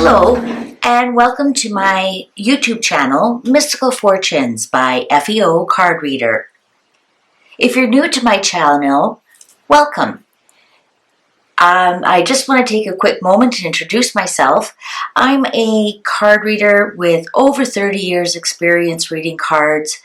Hello, and welcome to my YouTube channel, Mystical Fortunes by FEO Card Reader. If you're new to my channel, welcome. I just want to take a quick moment to introduce myself. I'm a card reader with over 30 years experience reading cards,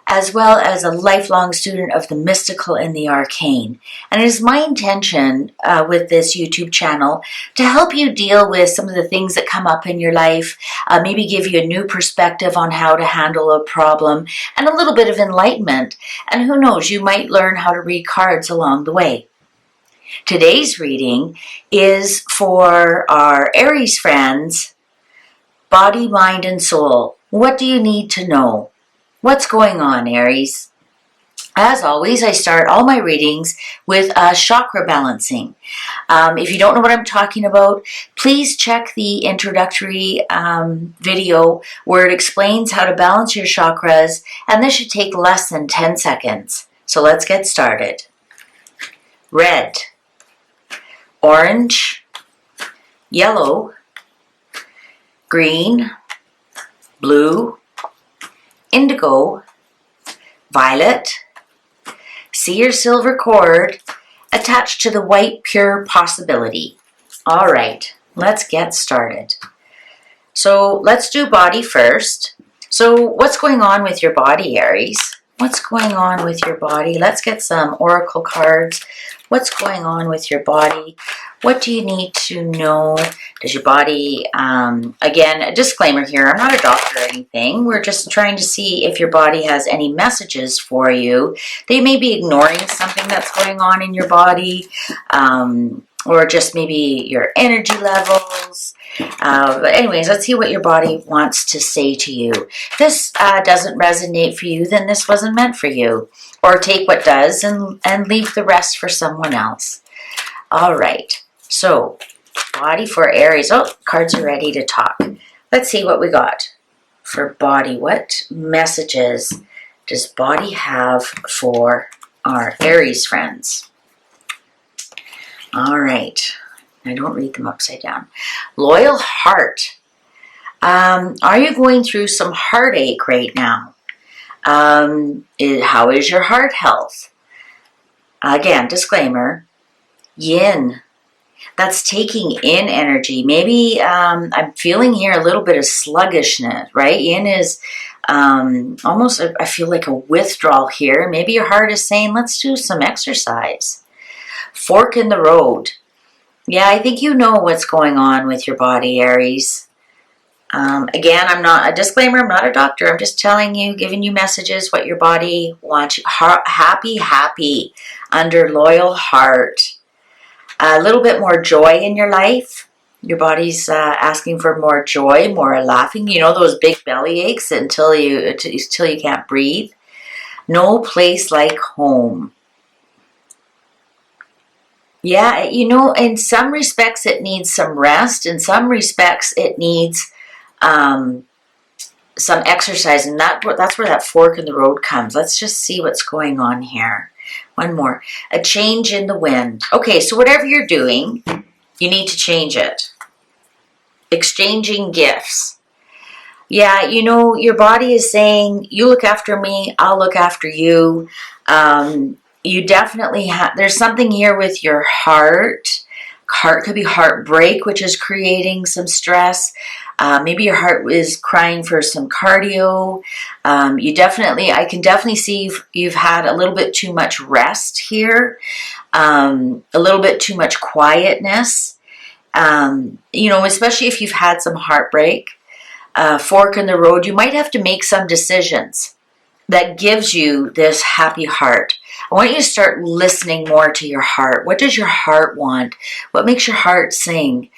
as well as a lifelong student of the mystical and the arcane. And it is my intention with this YouTube channel to help you deal with some of the things that come up in your life, maybe give you a new perspective on how to handle a problem, and a little bit of enlightenment. And who knows, you might learn how to read cards along the way. Today's reading is for our Aries friends, body, mind, and soul. What do you need to know? What's going on, Aries? As always, I start all my readings with chakra balancing. If you don't know what I'm talking about, please check the introductory video where it explains how to balance your chakras, and this should take less than 10 seconds. So let's get started. Red, orange, yellow, green, blue, indigo, violet, see your silver cord attached to the white pure possibility. All right, let's get started. So let's do body first. So what's going on with your body, Aries? What's going on with your body? Let's get some oracle cards. What's going on with your body? What do you need to know? Does your body, again, a disclaimer here, I'm not a doctor or anything. We're just trying to see if your body has any messages for you. They may be ignoring something that's going on in your body, or just maybe your energy levels. But anyways, let's see what your body wants to say to you. If this doesn't resonate for you, then this wasn't meant for you. Or take what does and leave the rest for someone else. All right, so body for Aries. Oh, cards are ready to talk. Let's see what we got for body. What messages does body have for our Aries friends? All right, I don't read them upside down. Loyal heart. Are you going through some heartache right now? How is your heart health? Again, disclaimer, yin. That's taking in energy. Maybe I'm feeling here a little bit of sluggishness, right? Yin is almost, I feel like a withdrawal here. Maybe your heart is saying, let's do some exercise. Fork in the road. Yeah, I think you know what's going on with your body, Aries. Again, I'm not a disclaimer. I'm not a doctor. I'm just telling you, giving you messages, what your body wants. Happy, under loyal heart. A little bit more joy in your life. Your body's asking for more joy, more laughing. You know those big belly aches until you can't breathe. No place like home. Yeah, you know, in some respects it needs some rest. In some respects it needs some exercise, and that's where that fork in the road comes. Let's just see what's going on here. One more. A change in the wind. Okay, so whatever you're doing, you need to change it. Exchanging gifts. Yeah, you know, your body is saying, you look after me, I'll look after you. You definitely have, there's something here with your heart. Heart could be heartbreak, which is creating some stress. Maybe your heart is crying for some cardio. I can definitely see you've had a little bit too much rest here, a little bit too much quietness. You know, especially if you've had some heartbreak, fork in the road, you might have to make some decisions that gives you this happy heart. I want you to start listening more to your heart. What does your heart want? What makes your heart sing?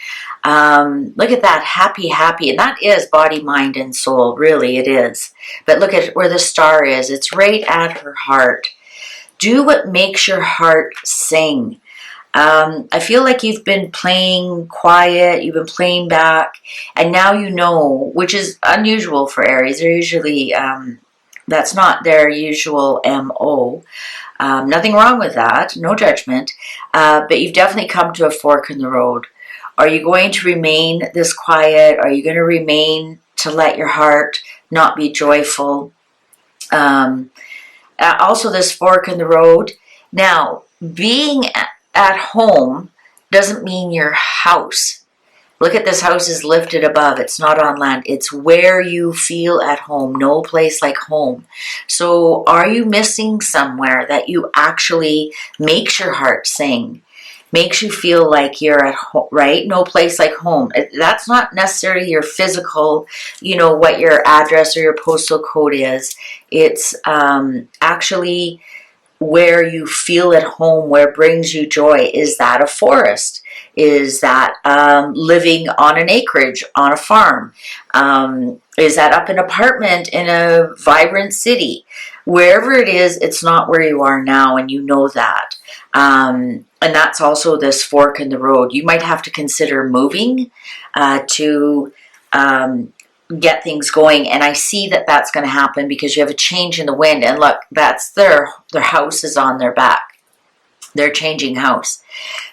Look at that, happy. And that is body, mind, and soul. Really, it is. But look at where the star is. It's right at her heart. Do what makes your heart sing. I feel like you've been playing quiet. You've been playing back. And now you know, which is unusual for Aries. They're usually, that's not their usual MO. Nothing wrong with that, no judgment, but you've definitely come to a fork in the road. Are you going to remain this quiet? Are you going to remain to let your heart not be joyful? Also, this fork in the road. Now, being at home doesn't mean your house. Look at this house is lifted above. It's not on land. It's where you feel at home. No place like home. So are you missing somewhere that you actually makes your heart sing? Makes you feel like you're at home, right? No place like home. That's not necessarily your physical, what your address or your postal code is. It's actually where you feel at home, where brings you joy. Is that a forest? Is that living on an acreage on a farm? Is that up an apartment in a vibrant city? Wherever it is, it's not where you are now, and you know that. And that's also this fork in the road. You might have to consider moving to get things going, and I see that that's going to happen because you have a change in the wind. And look, that's their house is on their back. They're changing house.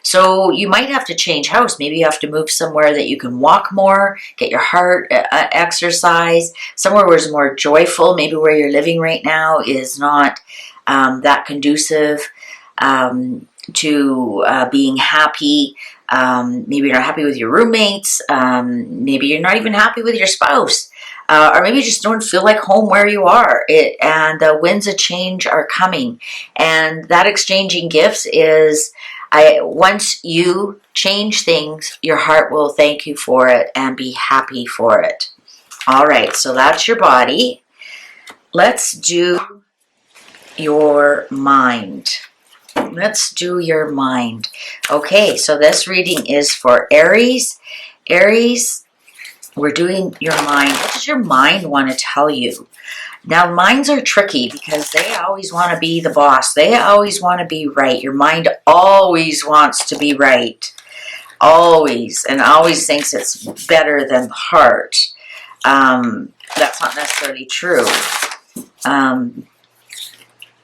So you might have to change house. Maybe you have to move somewhere that you can walk more, get your heart exercise, somewhere where it's more joyful. Maybe where you're living right now is not that conducive to being happy. Maybe you're not happy with your roommates. Maybe you're not even happy with your spouse. Or maybe you just don't feel like home where you are. And the winds of change are coming. And that exchanging gifts is, once you change things, your heart will thank you for it and be happy for it. All right, so that's your body. Let's do your mind. Let's do your mind. Okay, so this reading is for Aries. Aries, we're doing your mind. What does your mind want to tell you? Now, minds are tricky because they always want to be the boss. They always want to be right. Your mind always wants to be right. Always. And always thinks it's better than the heart. That's not necessarily true.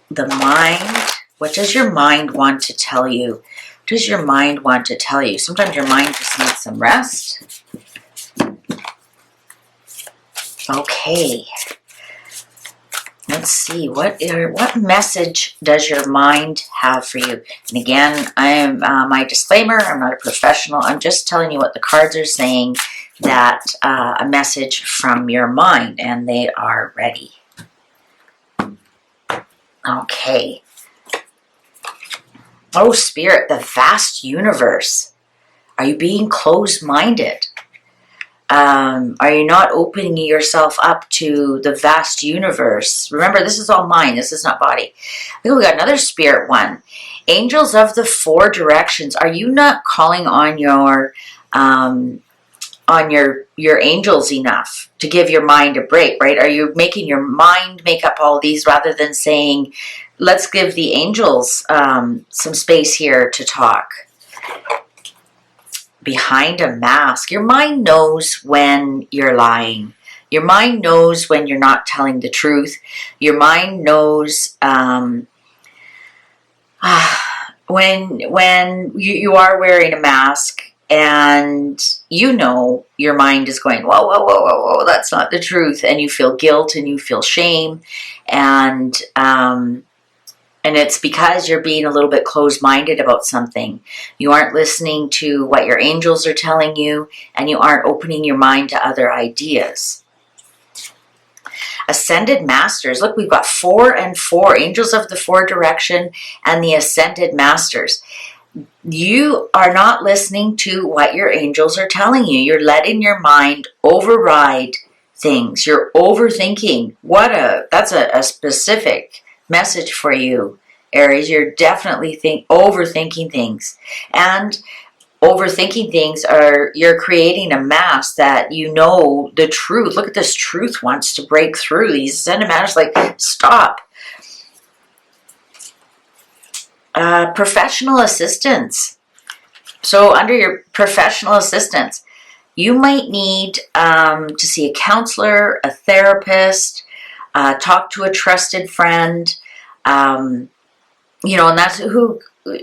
The mind, what does your mind want to tell you? What does your mind want to tell you? Sometimes your mind just needs some rest. Okay. Let's see, what message does your mind have for you? And again, I am my disclaimer, I'm not a professional. I'm just telling you what the cards are saying, that a message from your mind, and they are ready. Okay. Oh, Spirit, the vast universe. Are you being closed-minded? Are you not opening yourself up to the vast universe? Remember, this is all mind. This is not body. I think we got another spirit one. Angels of the four directions. Are you not calling on your angels enough to give your mind a break, right? Are you making your mind make up all these rather than saying, let's give the angels some space here to talk? Behind a mask. Your mind knows when you're lying. Your mind knows when you're not telling the truth. Your mind knows when you are wearing a mask, and your mind is going, whoa, whoa, whoa, whoa, whoa, that's not the truth. And you feel guilt and you feel shame. And it's because you're being a little bit closed-minded about something. You aren't listening to what your angels are telling you, and you aren't opening your mind to other ideas. Ascended Masters. Look, we've got 4 and 4. Angels of the four direction and the Ascended Masters. You are not listening to what your angels are telling you. You're letting your mind override things. You're overthinking. That's a specific message for you, Aries. You're definitely overthinking things. And overthinking things you're creating a mask that the truth. Look at this, truth wants to break through. These Ascended Masters like, stop. Professional assistance. So under your professional assistance, you might need to see a counselor, a therapist, talk to a trusted friend, and that's who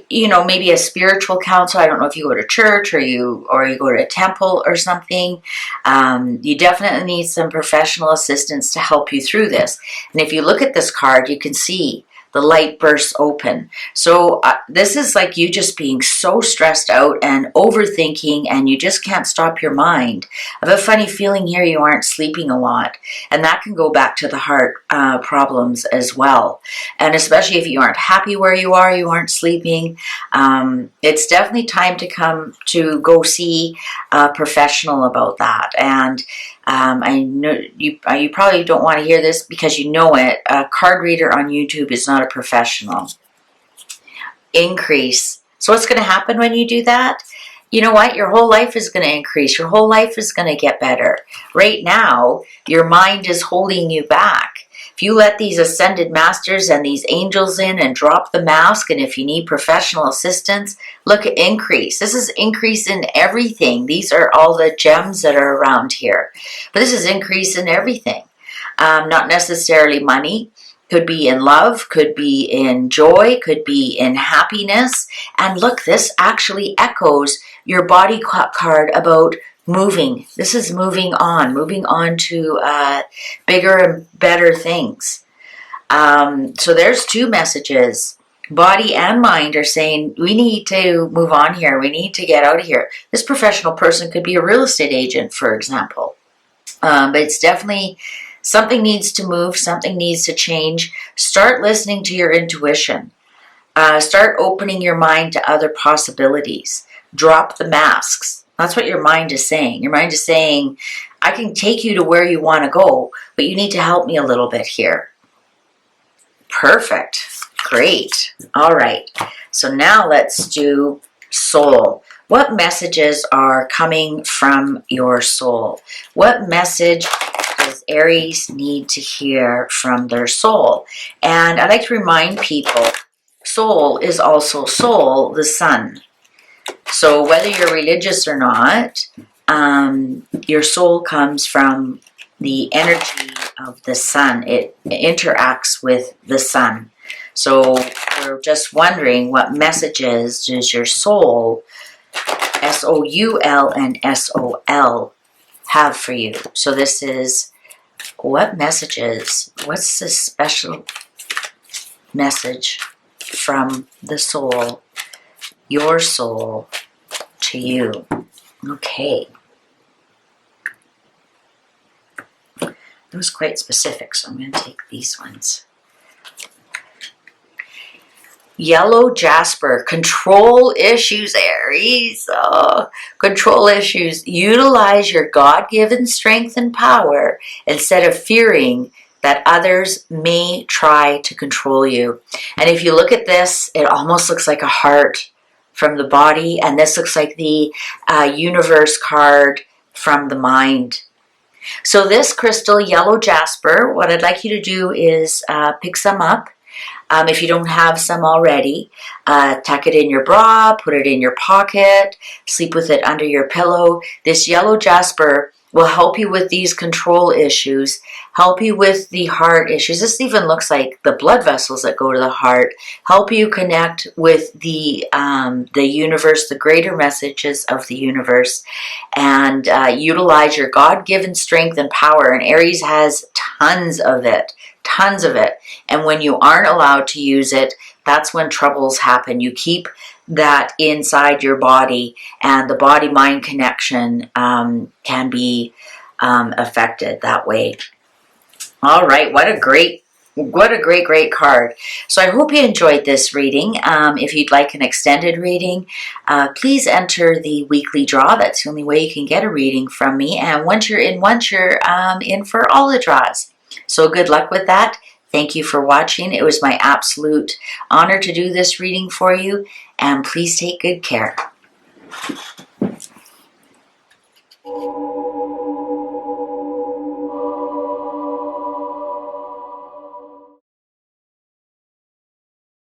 you know, maybe a spiritual counsel. I don't know if you go to church or you go to a temple or something. You definitely need some professional assistance to help you through this. And if you look at this card, you can see the light bursts open. So this is like you just being so stressed out and overthinking, and you just can't stop your mind. I have a funny feeling here you aren't sleeping a lot, and that can go back to the heart problems as well. And especially if you aren't happy where you aren't sleeping, it's definitely time to go see a professional about that. And I know you probably don't want to hear this because you know it. A card reader on YouTube is not a professional. Increase. So what's going to happen when you do that? You know what? Your whole life is going to increase. Your whole life is going to get better. Right now, your mind is holding you back. If you let these ascended masters and these angels in and drop the mask, and if you need professional assistance, look at increase. This is increase in everything. These are all the gems that are around here. But this is increase in everything. Not necessarily money. Could be in love, could be in joy, could be in happiness. And look, this actually echoes your body card about moving. This is moving on to bigger and better things. So there's two messages. Body and mind are saying, we need to move on here. We need to get out of here. This professional person could be a real estate agent, for example. But it's definitely something needs to move. Something needs to change. Start listening to your intuition. Start opening your mind to other possibilities. Drop the masks. That's what your mind is saying. Your mind is saying, I can take you to where you want to go, but you need to help me a little bit here. Perfect. Great. All right. So now let's do soul. What messages are coming from your soul? What message does Aries need to hear from their soul? And I'd like to remind people, soul is also soul, the sun. So whether you're religious or not, your soul comes from the energy of the sun. It interacts with the sun. So we're just wondering, what messages does your soul, S-O-U-L and S-O-L, have for you? So this is, what messages, what's the special message from the soul, your soul, to you? Okay. It was quite specific, so I'm going to take these ones. Yellow jasper, control issues, Aries. Oh, control issues. Utilize your God-given strength and power instead of fearing that others may try to control you. And if you look at this, it almost looks like a heart from the body, and this looks like the universe card from the mind. So this crystal, yellow jasper, what I'd like you to do is pick some up. If you don't have some already, tuck it in your bra, put it in your pocket, sleep with it under your pillow. This yellow jasper will help you with these control issues, help you with the heart issues. This even looks like the blood vessels that go to the heart, help you connect with the universe, the greater messages of the universe, and utilize your God-given strength and power. And Aries has tons of it. Tons of it. And when you aren't allowed to use it, that's when troubles happen. You keep that inside your body, and the body-mind connection can be affected that way. All right, what a great card. So I hope you enjoyed this reading. If you'd like an extended reading, please enter the weekly draw. That's the only way you can get a reading from me. And once you're in for all the draws. So good luck with that. Thank you for watching. It was my absolute honor to do this reading for you, and please take good care.